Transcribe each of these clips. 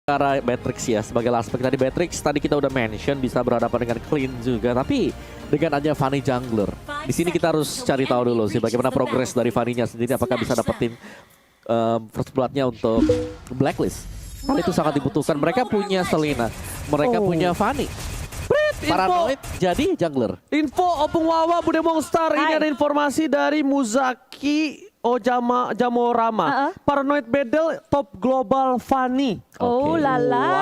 Cara Matrix ya, sebagai aspek tadi Matrix tadi kita udah mention bisa berhadapan dengan Clean juga, tapi dengan adanya Fanny jungler. Di sini kita harus cari tahu dulu sih bagaimana progres dari Fanny-nya sendiri, apakah bisa dapetin first blood-nya untuk Blacklist. Hal itu sangat dibutuhkan. Mereka punya Selena, mereka punya Fanny. Paranoid jadi jungler. Info Opung Wawa Bude Mongstar. Ini ada informasi dari Muzaki Jamorama. Paranoid Battle top global Fanny. Oh lala.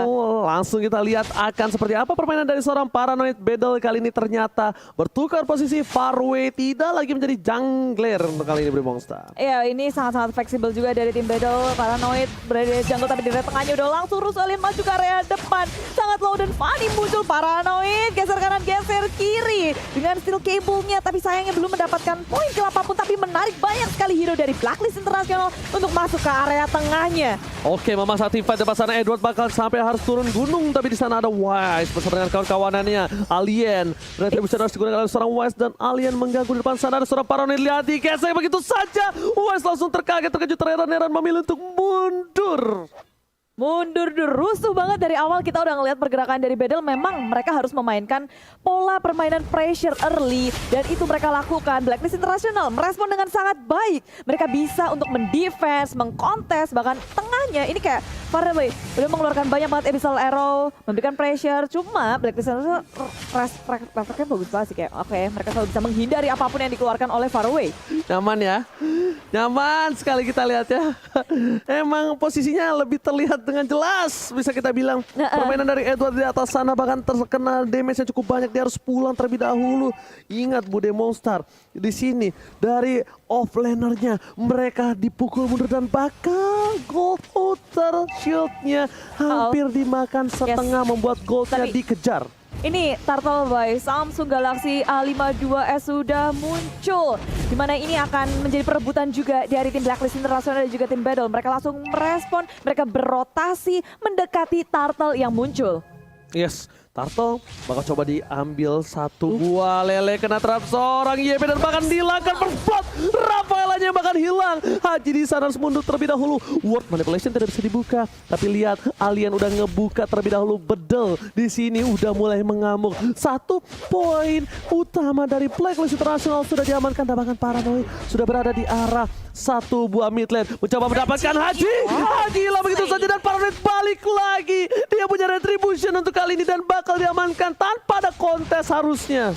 Wow, langsung kita lihat akan seperti apa permainan dari seorang Paranoid Battle kali ini. Ternyata bertukar posisi Farway, tidak lagi menjadi jungler untuk kali ini Bude Mongstar. Iya, ini sangat-sangat fleksibel juga dari tim Battle. Paranoid berada di jungle tapi di area tengahnya udah langsung Rusalin maju ke area depan. Sangat low dan Fanny muncul. Paranoid geser kanan geser kiri dengan steel cable-nya, tapi sayangnya belum mendapatkan poin kill apapun, tapi menarik banyak sekali hero dari Blacklist International untuk masuk ke area tengahnya. Oke, memasang fight depan sana. Edward bakal sampai harus turun gunung, tapi di sana ada Wise bersama dengan kawan-kawanannya. Alien, Retribution harus digunakan oleh seorang Wise dan Alien mengganggu di depan sana. Ada seorang Paranoid, lihat digesek begitu saja. Wise langsung terkejut, terheran-heran memilih untuk mundur. Mundur rusuh banget dari awal. Kita udah ngelihat pergerakan dari Battle. Memang mereka harus memainkan pola permainan pressure early, dan itu mereka lakukan. Blacklist International merespon dengan sangat baik. Mereka bisa untuk mendefense, mengkontes, bahkan tengahnya ini kayak Farway udah mengeluarkan banyak banget Abyssal Arrow, memberikan pressure. Cuma Blacklist International refleksnya bagus banget sih, kayak oke, mereka selalu bisa menghindari apapun yang dikeluarkan oleh Farway. Nyaman ya, nyaman sekali kita lihat ya. Emang posisinya lebih terlihat dengan jelas, bisa kita bilang. Permainan dari Edward di atas sana bahkan terkena damage-nya cukup banyak. Dia harus pulang terlebih dahulu. Ingat Bude Mongstar, di sini dari offlanernya mereka dipukul mundur dan bakal gold outer shield-nya hampir dimakan setengah, membuat gold-nya dikejar. Ini Turtle by Samsung Galaxy A52s sudah muncul, dimana ini akan menjadi perebutan juga dari tim Blacklist International dan juga tim Battle. Mereka langsung merespon, mereka berotasi mendekati Turtle yang muncul. Yes, Turtle bakal coba diambil satu buah lele, kena trap seorang YP dan bahkan dihilangkan perplot. Rafaelanya bahkan hilang. Haji di sana harus mundur terlebih dahulu. Word manipulation tidak bisa dibuka, tapi lihat Alien udah ngebuka terlebih dahulu. Bedel di sini udah mulai mengamuk. 1 poin utama dari Blacklist International sudah diamankan, dan bahkan Paranoid sudah berada di arah satu buah mid lane, mencoba mendapatkan Haji. Haji hilang begitu saja dan Paranoid balik lagi. Dia punya retribution untuk kali ini dan bakal diamankan tanpa ada kontes harusnya.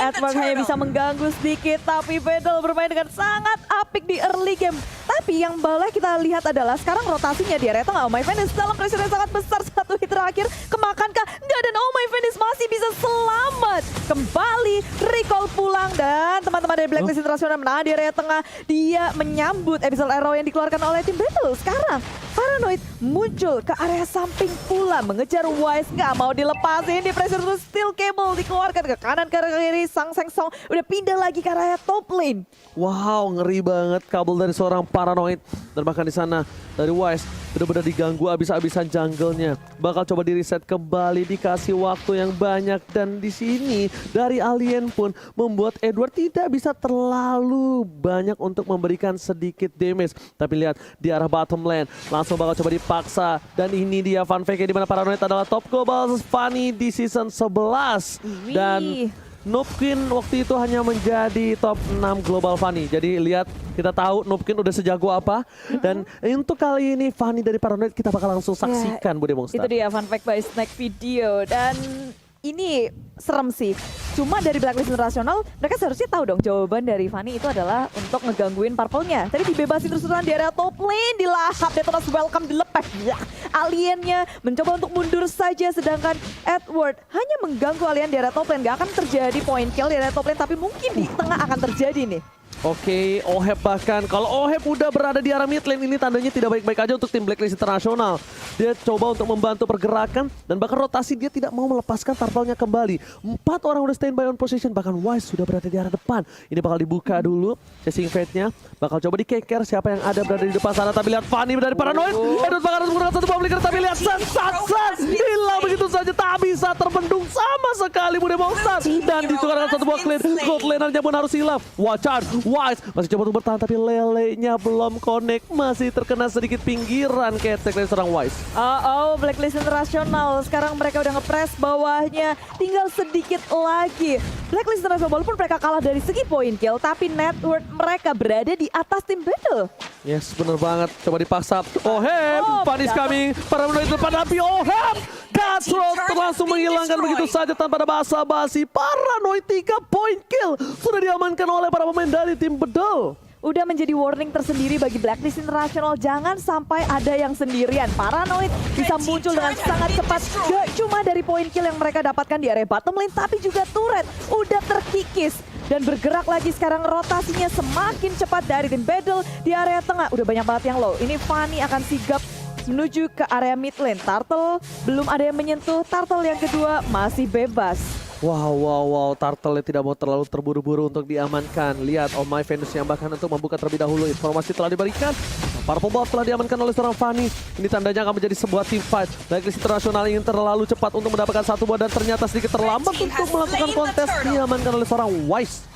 Edward hanya bisa mengganggu sedikit, tapi Battle bermain dengan sangat apik di early game. Tapi yang boleh kita lihat adalah sekarang rotasinya di area tengah. Oh My Venice dalam pressure yang sangat besar, satu hit terakhir kemakankah? Enggak, dan Oh My Venice masih bisa selamat. Kembali recall pulang, dan teman-teman dari Blacklist International menahan di area tengah. Dia menyambut Abyssal Arrow yang dikeluarkan oleh tim Battle. Sekarang Paranoid muncul ke area samping pula, mengejar Wise, nggak mau dilepasin. Di pressure terus, steel cable dikeluarkan ke kanan ke kiri. Sang Seng Song udah pindah lagi ke area top lane. Wow, ngeri banget kabel dari seorang Paranoid. Dan bahkan di sana dari Wise benar-benar diganggu abis-abisan jungle-nya. Bakal coba di reset kembali, dikasih waktu yang banyak. Dan di sini dari Alien pun membuat Edward tidak bisa terlalu banyak untuk memberikan sedikit damage. Tapi lihat di arah bottom lane langsung bakal coba dipaksa. Dan ini dia fun fake di mana Paranoid adalah top global Fanny di season 11. Dan Noobkin waktu itu hanya menjadi top 6 global Fanny. Jadi lihat, kita tahu Noobkin udah sejago apa. Dan untuk kali ini Fanny dari Paranoid kita bakal langsung saksikan Bude Mongstar. Itu dia fun fact by Snack Video. Dan ini serem sih. Cuma dari Blacklist International, mereka seharusnya tahu dong jawaban dari Fanny itu adalah untuk ngegangguin Purple-nya. Tadi dibebasin terus-terusan di area top lane, dilahap, Detonas welcome, dilepas. Aliennya mencoba untuk mundur saja, sedangkan Edward hanya mengganggu Alien di area top lane. Gak akan terjadi point kill di area top lane, tapi mungkin di tengah akan terjadi nih. Oke, Oheb bahkan. Kalau Oheb udah berada di arah mid lane, ini tandanya tidak baik-baik aja untuk tim Blacklist International. Dia coba untuk membantu pergerakan dan bahkan rotasi, dia tidak mau melepaskan Turtle-nya kembali. 4 orang udah standby on position, bahkan Wise sudah berada di arah depan. Ini bakal dibuka dulu, chasing fate-nya. Bakal coba dikeker siapa yang ada berada di depan sana. Tapi lihat Fanny dari Paranoid. Edward bakal harus menggunakan satu bomb flicker, tapi lihat Sans hilang begitu saja. Tak bisa terbendung sama sekali Bude Mongstar. Dan ditukarkan satu buah clean. Gold laner-nya pun harus hilang. Watch out. Wise masih coba untuk bertahan tapi lelenya belum connect. Masih terkena sedikit pinggiran ketek dari seorang Wise. Blacklist Internasional. Sekarang mereka udah ngepres bawahnya. Tinggal sedikit lagi. Blacklist Internasional walaupun mereka kalah dari segi poin kill, tapi net worth mereka berada di atas tim Battle. Yes, bener banget. Coba dipaksa. Ohem, Panis coming. Para menit depan tapi Ohem. Cutthroat langsung menghilangkan begitu saja tanpa ada basa-basi. Paranoid 3 poin kill. Sudah diamankan oleh para pemain dari tim Bedel. Udah menjadi warning tersendiri bagi Blacklist Internasional. Jangan sampai ada yang sendirian. Paranoid bisa muncul dengan sangat cepat. Gak cuma dari poin kill yang mereka dapatkan di area bottom lane, tapi juga turret udah terkikis. Dan bergerak lagi sekarang, rotasinya semakin cepat dari tim Battle di area tengah. Udah banyak banget yang low. Ini Fanny akan sigap menuju ke area mid lane. Turtle belum ada yang menyentuh. Turtle yang kedua masih bebas. Wow, Turtle tidak mau terlalu terburu-buru untuk diamankan. Lihat Oh My Venus yang bahkan untuk membuka terlebih dahulu. Informasi telah diberikan. Para pembawa telah diamankan oleh seorang Fanny. Ini tandanya akan menjadi sebuah team fight. Blacklist Internasional ingin terlalu cepat untuk mendapatkan satu buah dan ternyata sedikit terlambat untuk melakukan kontes. Diamankan oleh seorang Wise.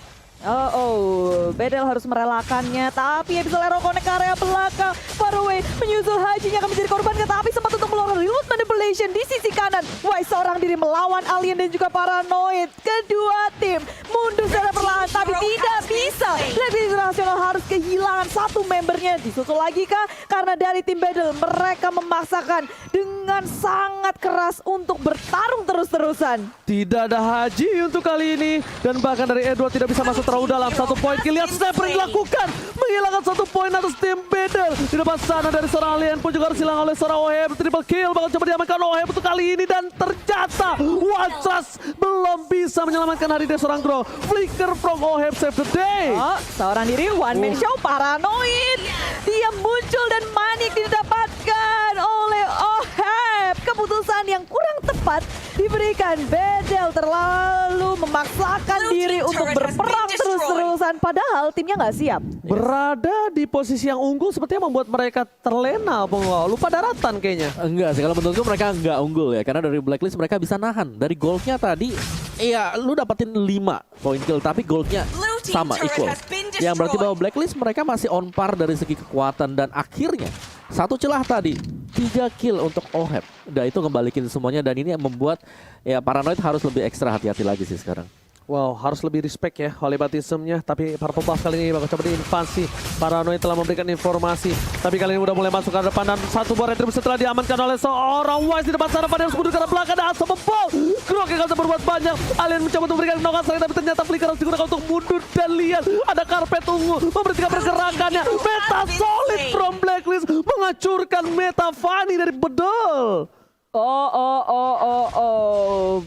Bedel harus merelakannya, tapi Abyssal Arrow connect ke area belakang. Faraway menyusul Hajinya akan menjadi korban, tapi sempat untuk melakukan reload manipulation di sisi kanan. Wise seorang diri melawan Alien dan juga Paranoid. Kedua tim mundur secara perlahan, tapi tidak bisa. Blacklist International harus kehilangan satu membernya. Disusul lagi kah? Karena dari tim Bedel mereka memaksakan dengan sangat keras untuk bertarung terus-terusan. Tidak ada Haji untuk kali ini. Dan bahkan dari Edward tidak bisa masuk terlalu dalam. Satu poin kill, lihat sniper yang dilakukan. Menghilangkan satu poin atas tim Bedel. Di depan sana dari seorang Alien pun juga harus hilang oleh seorang Ohem. Triple kill, bakal coba diamankan Ohem untuk kali ini. Dan ternyata Watras belum bisa menyelamatkan hari dari seorang Grow. Flicker from Ohem save the day. Seorang diri one man show. Paranoid. Dia muncul dan Manik didapatkan oleh Ohem. Keputusan yang kurang tepat diberikan. Bedel terlalu memaksakan diri untuk berperang terus-terusan. Padahal timnya nggak siap. Berada di posisi yang unggul sepertinya membuat mereka terlena. Lupa daratan kayaknya. Enggak sih, kalau menurutku mereka enggak unggul ya. Karena dari Blacklist mereka bisa nahan. Dari goldnya tadi, iya lu dapetin 5 poin kill. Tapi goldnya sama, equal. Yang berarti bahwa Blacklist mereka masih on par dari segi kekuatan. Dan akhirnya, satu celah tadi, 3 kill untuk Oheb. Udah itu kembalikin semuanya. Dan ini yang membuat ya Paranoid harus lebih ekstra hati-hati lagi sih sekarang. Wow, harus lebih respect ya oleh batismnya. Tapi para pembuff kali ini bakal coba diinvasi. Paranoid telah memberikan informasi. Tapi kali ini udah mulai masuk ke depan. Dan satu buah retribusi telah diamankan oleh seorang Wise di depan sana. Pada harus mundur ke arah belakang. Dan Asa membol. Grok yang gak bisa berbuat banyak. Alien mencoba untuk memberikan knock-out sekali. Tapi ternyata Flicker harus digunakan untuk mundur. Dan lihat ada karpet ungu. Memberhentikan pergerakannya. Meta solid from Blacklist. Menghancurkan meta Fanny dari Bedel.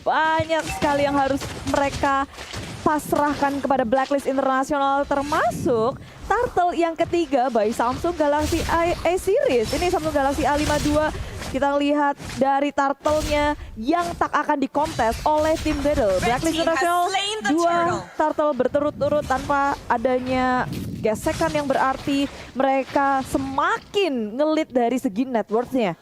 Banyak sekali yang harus mereka pasrahkan kepada Blacklist Internasional, termasuk Turtle yang ketiga by Samsung Galaxy A-Series. Ini Samsung Galaxy A52. Kita lihat dari Turtle-nya yang tak akan dikontes oleh tim Battle. Blacklist International 2 Turtle berturut-turut tanpa adanya gesekan yang berarti mereka semakin ngelit dari segi net worth-nya.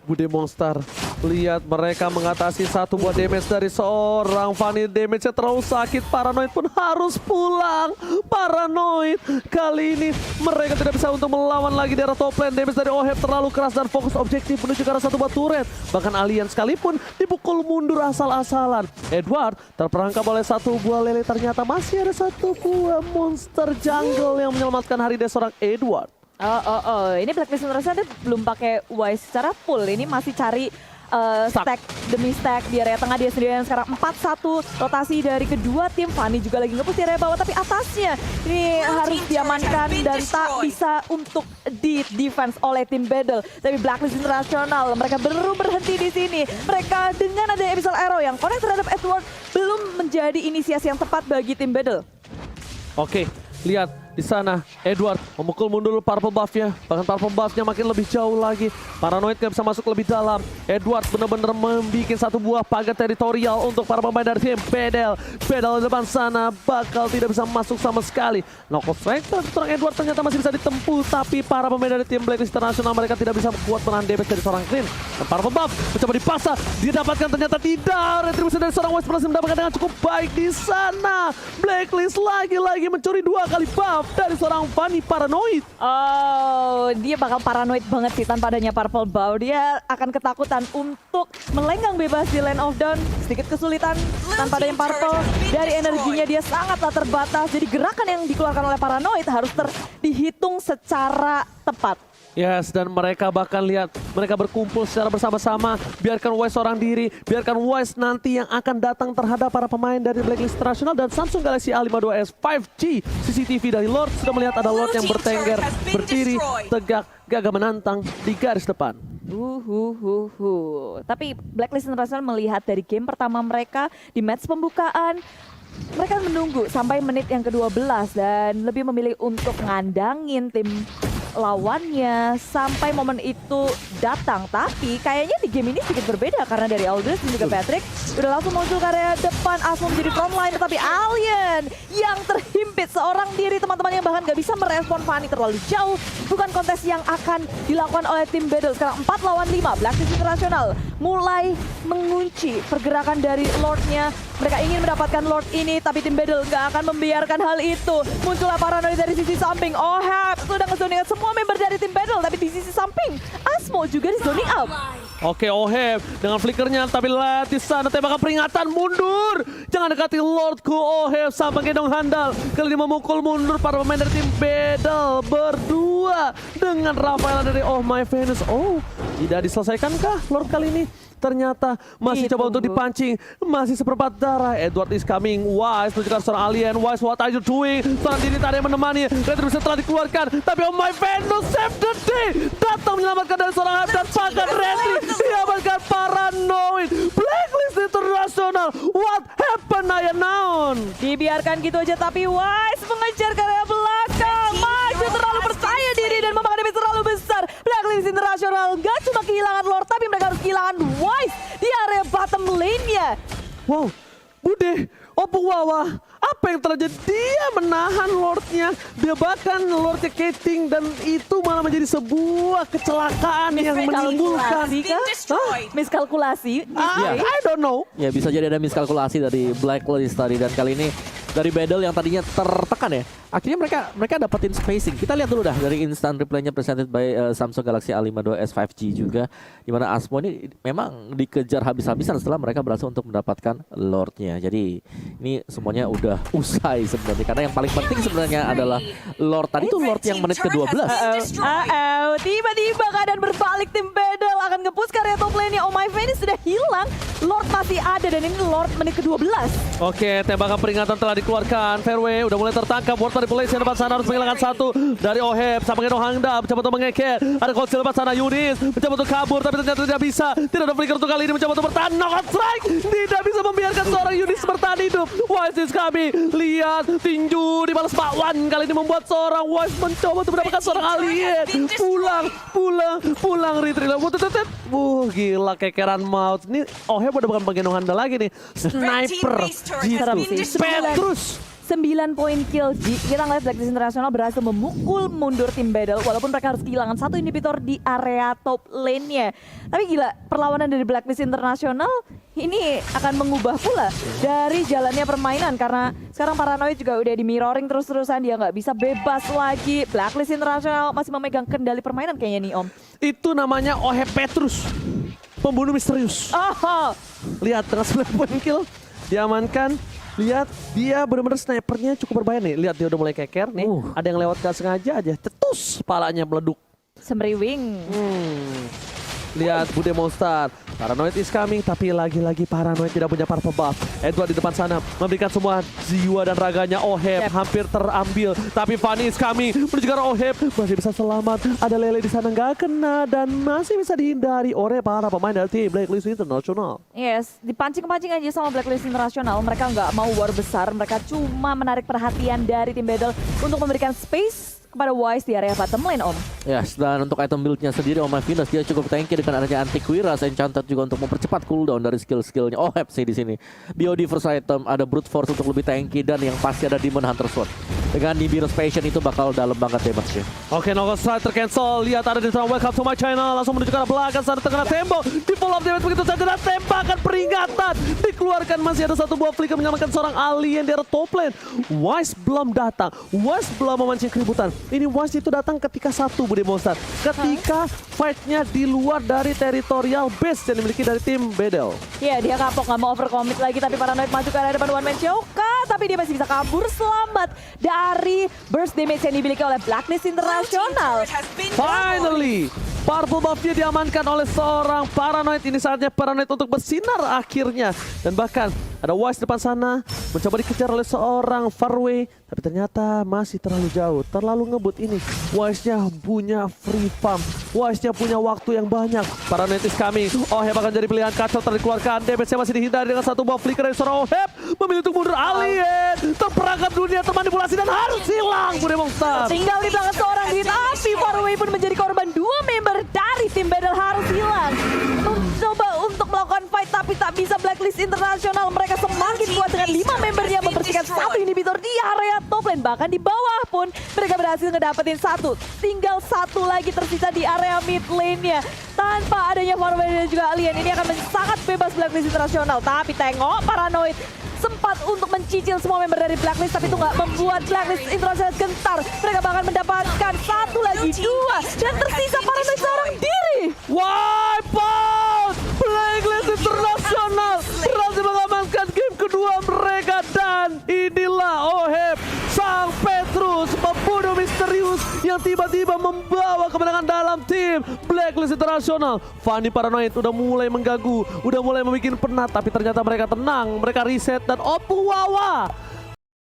Bude Monster. Lihat mereka mengatasi satu buah damage dari seorang Fanny. Damage-nya terlalu sakit. Paranoid pun harus pulang. Paranoid kali ini mereka tidak bisa untuk melawan lagi di arah top lane. Damage dari Oheb terlalu keras dan fokus objektif menuju ke arah satu buah turret. Bahkan Alien sekalipun dipukul mundur asal-asalan. Edward terperangkap oleh satu buah lele. Ternyata masih ada satu buah monster jungle yang menyelamatkan hari dari seorang Edward. Ini Blacklist International belum pakai Wise secara full. Ini masih cari stack demi stack di area tengah. Dia sendirian sekarang 4-1 rotasi dari kedua tim. Fanny juga lagi nge-push di area bawah, tapi atasnya ini harus diamankan dan tak bisa untuk di-defense oleh tim Battle. Tapi Blacklist International mereka baru berhenti di sini. Mereka dengan ada Abyssal Arrow yang connect terhadap Edward belum menjadi inisiasi yang tepat bagi tim Battle. Oke, lihat Di sana Edward memukul mundur Purple Buff-nya. Bahkan Purple Buff-nya makin lebih jauh lagi. Paranoid gak bisa masuk lebih dalam. Edward benar-benar membuat satu buah pagar teritorial untuk para pemain dari tim Pedal. Pedal di depan sana bakal tidak bisa masuk sama sekali. Knockout strike seorang Edward ternyata masih bisa ditempuh. Tapi para pemain dari tim Blacklist International mereka tidak bisa kuat menahan damage dari seorang Clean. Dan Purple Buff mencoba dipasang. Didapatkan ternyata tidak. Retribusi dari seorang West berhasil mendapatkan dengan cukup baik di sana. Blacklist lagi-lagi mencuri 2 kali buff dari seorang Fanny Paranoid. Oh, dia bakal paranoid banget sih tanpa adanya Purple Bow. Dia akan ketakutan untuk melenggang bebas di Land of Dawn. Sedikit kesulitan tanpa adanya Purple. Dari energinya dia sangatlah terbatas. Jadi gerakan yang dikeluarkan oleh Paranoid harus dihitung secara tepat. Yes, dan mereka bahkan lihat mereka berkumpul secara bersama-sama. Biarkan Wise seorang diri, biarkan Wise nanti yang akan datang terhadap para pemain dari Blacklist International dan Samsung Galaxy A52s 5G. CCTV dari Lord sudah melihat ada Lord yang bertengger, berdiri, tegak, gagah menantang di garis depan. Tapi Blacklist International melihat dari game pertama mereka di match pembukaan, mereka menunggu sampai menit yang ke-12 dan lebih memilih untuk ngandangin tim lawannya sampai momen itu datang. Tapi kayaknya di game ini sedikit berbeda karena dari Aldous dan juga Patrick udah langsung muncul ke area depan. Asmo menjadi frontline, tetapi Alien yang terhimpit seorang diri teman-temannya bahkan gak bisa merespon Fanny terlalu jauh. Bukan kontes yang akan dilakukan oleh tim Battle. Sekarang 4 lawan 5. Blacklist International mulai mengunci pergerakan dari Lordnya. Mereka ingin mendapatkan Lord ini, tapi tim Battle gak akan membiarkan hal itu. Muncullah Paranoid dari sisi samping. Ohab sudah ngezoning semua member dari tim Battle, tapi di sisi samping Asmo juga di zoning out. Oke, Oheb dengan flickernya, tapi lihat di sana tembakan peringatan mundur. Jangan dekati Lordku, Oheb sama gendong handal. Kali ini memukul mundur para pemain dari tim Battle berdua dengan Rafaela dari Oh My Venus. Oh, tidak diselesaikankah Lord kali ini? Ternyata masih coba untuk dipancing. Masih seperempat darah. Edward is coming. Wise menunjukkan seorang alien. Wise, what are you doing? Seorang diri tak ada yang menemani. Retribusi telah dikeluarkan. Tapi Oh My Venus save the day. Datang menyelamatkan dari seorang Hype dan pakai Retri. Diamankan Paranoid. Blacklist International. What happened Naya Naon? Dibiarkan gitu aja, tapi Wise mengejar ke area belakang. Maju terlalu percaya diri dan memakan damage terlalu besar. Blacklist International gak cuma kehilangan Lord, tapi mereka harus kehilangan Wise di area bottom lane-nya. Wow, Bude, Opung Wawa, apa yang terjadi? Dia menahan Lordnya, dia bahkan Lordnya Keting dan itu malah menjadi sebuah kecelakaan yang menimbulkan. Miskalkulasi. I don't know. Ya bisa jadi ada miskalkulasi dari Blacklist tadi, dan kali ini dari Battle yang tadinya tertekan ya, akhirnya mereka dapetin spacing. Kita lihat dulu dah dari instant replaynya presented by Samsung Galaxy A52s 5G juga, dimana Asmo ini memang dikejar habis-habisan setelah mereka berhasil untuk mendapatkan Lordnya. Jadi ini semuanya udah usai sebenarnya, karena yang paling penting sebenarnya adalah Lord tadi tuh Lord yang menit ke-12. Tiba-tiba keadaan berbalik, tim Battle akan nge-push karya top lane-nya. Oh My Venus sudah hilang, Lord masih ada dan ini Lord menit ke-12. Oke, tembakan peringatan telah dikeluarkan. Fairway udah mulai tertangkap. Ward dari Blaze yang depan sana harus menghilangkan satu dari Oheb. Sama Gendong Hangda mencoba untuk mengeket. Ada Kocil depan sana. Yunis mencoba untuk kabur tapi ternyata tidak bisa. Tidak ada flicker untuk kali ini, mencoba untuk bertahan. Knockout strike. Tidak bisa membiarkan seorang Yunis bertahan hidup. Wise is coming. Lihat tinju dibalas Pak Wan. Kali ini membuat seorang Wise mencoba untuk mendapatkan seorang alien. Pulang retreat. Gila kekeran maut. Ini Oheb udah bukan Gendong Hangda lagi nih. Sniper gitu. Petrus 9 poin kill. Kita ngeliat Blacklist International berhasil memukul mundur tim Battle walaupun mereka harus kehilangan satu inhibitor di area top lane-nya. Tapi gila, perlawanan dari Blacklist International ini akan mengubah pula dari jalannya permainan karena sekarang Paranoid juga udah di mirroring terus-terusan, dia nggak bisa bebas lagi. Blacklist International masih memegang kendali permainan kayaknya nih Om. Itu namanya Oheb Petrus, pembunuh misterius. Lihat dengan 9 poin kill diamankan. Lihat, dia benar-benar snipernya cukup berbahaya nih. Lihat, dia udah mulai keker nih. Ada yang lewat gak sengaja aja, cetus palanya meleduk. Semriwing. Lihat Bude Monster. Paranoid is coming, tapi lagi-lagi Paranoid tidak punya purple buff. Edward di depan sana memberikan semua jiwa dan raganya. Oheb hampir terambil, tapi Fanny is coming menuju ke arah Oheb. Masih bisa selamat. Ada Lele di sana nggak kena dan masih bisa dihindari oleh para pemain dari tim Blacklist International. Yes, dipancing-pancing aja sama Blacklist International. Mereka nggak mau war besar, mereka cuma menarik perhatian dari tim Battle untuk memberikan space kepada Wise di area bottom lane, Om. Yes, dan untuk item build-nya sendiri Oma Venus dia cukup tanky dengan adanya Antiquiras, Enchanted juga untuk mempercepat cooldown dari skill-skillnya. Oh, sih di sini. BOD first item, ada Brute Force untuk lebih tanky dan yang pasti ada Demon Hunter Sword. Dengan Nibiru's Passion itu bakal dalam banget damage-nya. Oke, Knock Strike tercancel. Lihat ada di sana, welcome to my channel. Langsung menuju ke arah belakang sana terkena tembok. Di follow up damage begitu saja dan tembakan peringatan. Dikeluarkan, masih ada satu buah flicker menyelamatkan seorang alien di arah top lane. Wise belum datang. Wise belum memancing keributan. Ini Wise itu datang ketika satu Bude Monster. Ketika fight-nya di luar dari teritorial base yang dimiliki dari tim Bedel. Iya, dia kapok, nggak mau overcommit lagi, tapi Paranoid maju ke area depan one man Choka, tapi dia masih bisa kabur selamat dari burst damage yang dimiliki oleh Blacklist International. Finally, purple buff-nya diamankan oleh seorang Paranoid. Ini saatnya Paranoid untuk bersinar akhirnya. Dan bahkan ada Wise depan sana mencoba dikejar oleh seorang Farway, tapi ternyata masih terlalu jauh, terlalu ngebut ini. Wise-nya punya free farm, Wise-nya punya waktu yang banyak. Paranoid is coming. Oheb akan jadi pilihan kacau, dikeluarkan. Damage-nya masih dihindari dengan satu buah flicker dari seorang Oheb. Memilih untuk mundur, alien terperangkap dunia, termanipulasi dan harus hilang Bude Monster. Tinggal di belakang seorang di tapi Farway pun menjadi korban. Dua member dari tim Battle harus hilang. Mencoba untuk melakukan fight tapi tak bisa. Blacklist International mereka semakin kuat dengan 5 membernya membersihkan satu inhibitor di area top lane. Bahkan di bawah pun mereka berhasil ngedapetin satu. Tinggal satu lagi tersisa di area mid lane-nya. Tanpa adanya Farway dan juga alien, ini akan sangat bebas Blacklist International. Tapi tengok Paranoid sempat untuk mencicil semua member dari Blacklist, tapi itu nggak membuat Blacklist International gentar. Mereka bahkan mendapatkan satu lagi, dua, dan tersisa Paranoid seorang diri. Wipe out! Blacklist International berhasil mengamankan game kedua mereka. Dan inilah Oheb, sang Petrus, pembunuh misterius yang tiba-tiba membawa kemenangan dalam tim Blacklist International. Fanny Paranoid udah mulai mengganggu, udah mulai membuat penat, tapi ternyata mereka tenang, mereka reset. Dan Opung Wawa